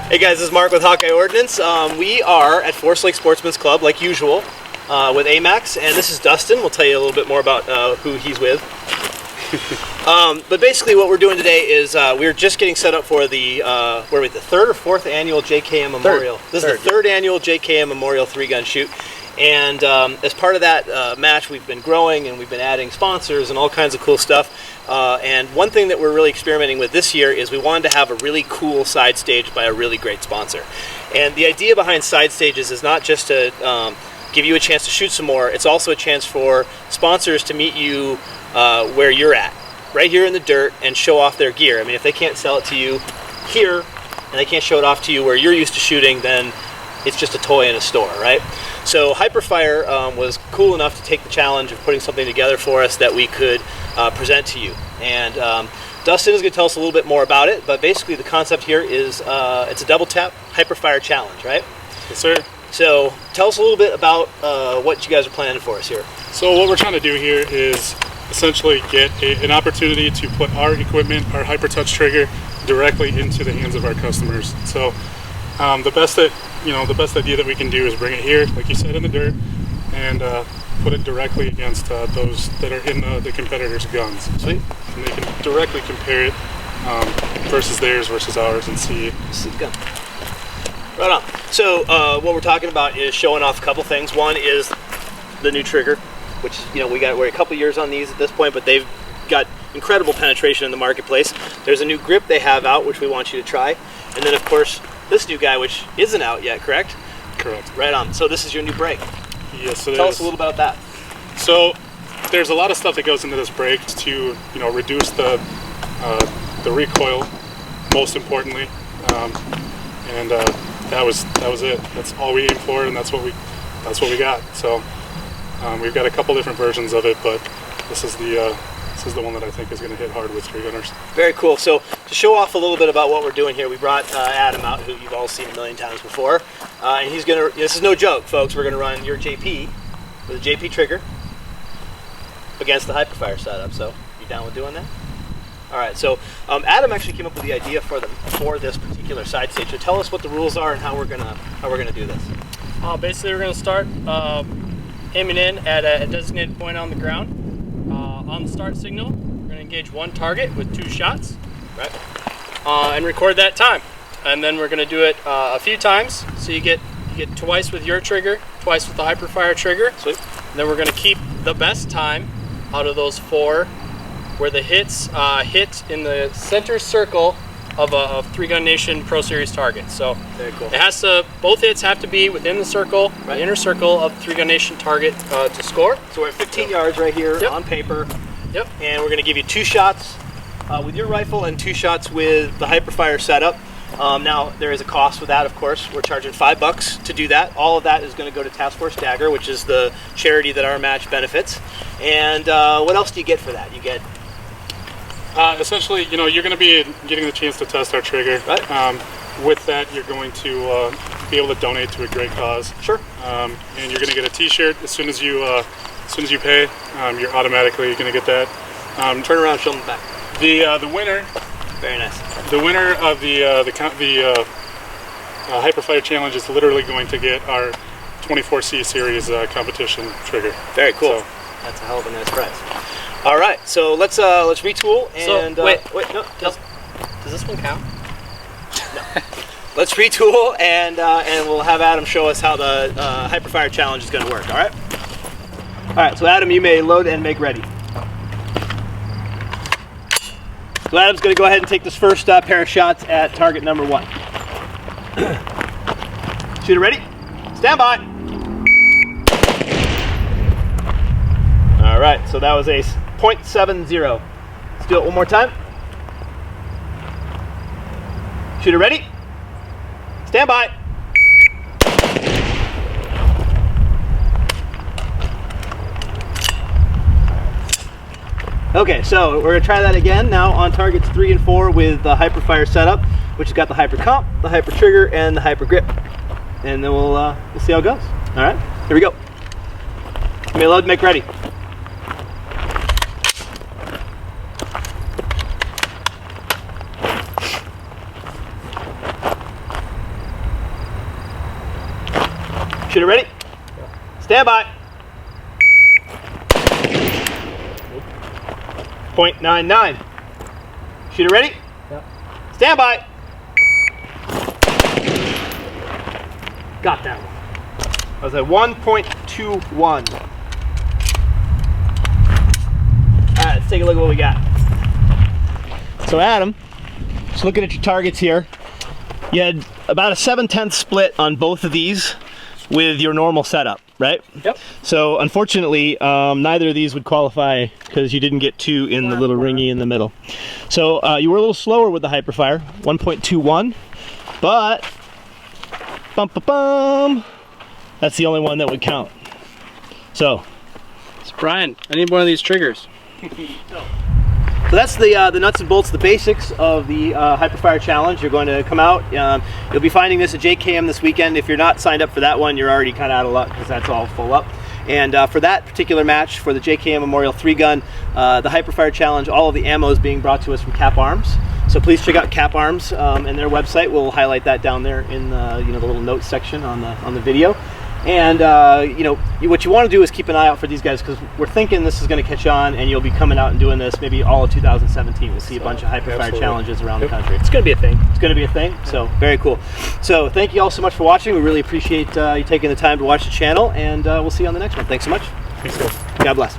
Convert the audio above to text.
Hey guys, this is Mark with Hawkeye Ordnance. We are at Forest Lake Sportsman's Club, like usual, with AMAX, and this is Dustin. We'll tell you a little bit more about who he's with. But basically what we're doing today is we're just getting set up for the, the third or fourth annual JKM Memorial. This is the third annual JKM Memorial 3-gun shoot. And as part of that match, we've been growing and we've been adding sponsors and all kinds of cool stuff. And one thing that we're really experimenting with this year is we wanted to have a really cool side stage by a really great sponsor. And the idea behind side stages is not just to give you a chance to shoot some more, it's also a chance for sponsors to meet you where you're at, right here in the dirt, and show off their gear. I mean, if they can't sell it to you here and they can't show it off to you where you're used to shooting, then it's just a toy in a store, right? So HIPERFIRE was cool enough to take the challenge of putting something together for us that we could present to you. And Dustin is going to tell us a little bit more about it, but basically the concept here is it's a double tap HIPERFIRE challenge, right? Yes, sir. So tell us a little bit about what you guys are planning for us here. So what we're trying to do here is essentially get an opportunity to put our equipment, our HyperTouch trigger, directly into the hands of our customers. So the best idea that we can do is bring it here, like you said, in the dirt, and put it directly against those that are in the competitors' guns. Sweet. And they can directly compare it versus theirs versus ours and see. See the gun. Right on. So what we're talking about is showing off a couple things. One is the new trigger, which we're a couple years on these at this point, but they've got incredible penetration in the marketplace. There's a new grip they have out, which we want you to try, and then of course this new guy, which isn't out yet, correct? Correct. Right on. So this is your new brake. Yes, it is. Tell us a little about that. So there's a lot of stuff that goes into this brake to reduce the recoil, most importantly, and that was it. That's all we aimed for, and that's what we got. So we've got a couple different versions of it, but this is the one that I think is going to hit hard with 3-gunners. Very cool. So to show off a little bit about what we're doing here, we brought Adam out, who you've all seen a million times before, and he's going to. This is no joke, folks. We're going to run your JP with a JP trigger against the HIPERFIRE setup. So you down with doing that? All right. So Adam actually came up with the idea for this particular side stage. So tell us what the rules are and how we're gonna do this. Basically, we're going to start aiming in at a designated point on the ground. On the start signal, we're going to engage one target with 2 shots, right? And record that time. And then we're going to do it a few times. So you get twice with your trigger, twice with the HIPERFIRE trigger. Sweet. And then we're going to keep the best time out of those 4, where the hits hit in the center circle of a 3-Gun Nation Pro Series target. So very cool. Both hits have to be within the circle, right, the inner circle of 3-Gun Nation target to score. So we're at 15 yards right here. Yep. On paper. Yep. And we're going to give you 2 shots with your rifle and 2 shots with the HIPERFIRE setup. Now there is a cost with that, of course. We're charging $5 to do that. All of that is going to go to Task Force Dagger, which is the charity that our match benefits. And what else do you get for that? You get essentially, you're going to be getting the chance to test our trigger. Right. With that, you're going to be able to donate to a great cause. Sure. And you're going to get a T-shirt as soon as you pay. You're automatically going to get that. Turn around, and show them back. The winner. Very nice. The winner of the HIPERFIRE challenge is literally going to get our 24C series competition trigger. Very cool. So, that's a hell of a nice prize. All right, so let's retool and wait, no. Does this one count? No. Let's retool and we'll have Adam show us how the HIPERFIRE challenge is going to work. All right. All right. So Adam, you may load and make ready. So Adam's going to go ahead and take this first pair of shots at target number 1. Shooter ready? Stand by. All right. So that was a .70. Let's do it one more time. Shooter ready? Stand by. Okay, so we're going to try that again now on targets 3 and 4 with the HIPERFIRE setup, which has got the Hyper Comp, the Hyper Trigger, and the Hyper Grip. And then we'll see how it goes. All right, here we go. May load, make ready. Shooter ready? Stand by. .99. Shooter ready? Yep. Stand by. Got that one. That was a 1.21. All right, let's take a look at what we got. So Adam, just looking at your targets here, you had about a 7/10 split on both of these with your normal setup, right? Yep. So unfortunately, neither of these would qualify because you didn't get 2 in the little ringy in the middle. So you were a little slower with the HIPERFIRE, 1.21, but that's the only one that would count. So Brian, I need one of these triggers. So that's the nuts and bolts, the basics of the HIPERFIRE challenge. You're going to come out. You'll be finding this at JKM this weekend. If you're not signed up for that one, you're already kind of out of luck because that's all full up. And for that particular match, for the JKM Memorial 3-gun, the HIPERFIRE challenge, all of the ammo is being brought to us from Cap Arms. So please check out Cap Arms and their website. We'll highlight that down there in the the little notes section on the video. And what you want to do is keep an eye out for these guys because we're thinking this is going to catch on, and you'll be coming out and doing this maybe all of 2017. We'll see a bunch of HIPERFIRE challenges around the country. It's going to be a thing. It's going to be a thing. So very cool. So thank you all so much for watching. We really appreciate you taking the time to watch the channel, and we'll see you on the next one. Thanks so much. Thanks, guys. God bless.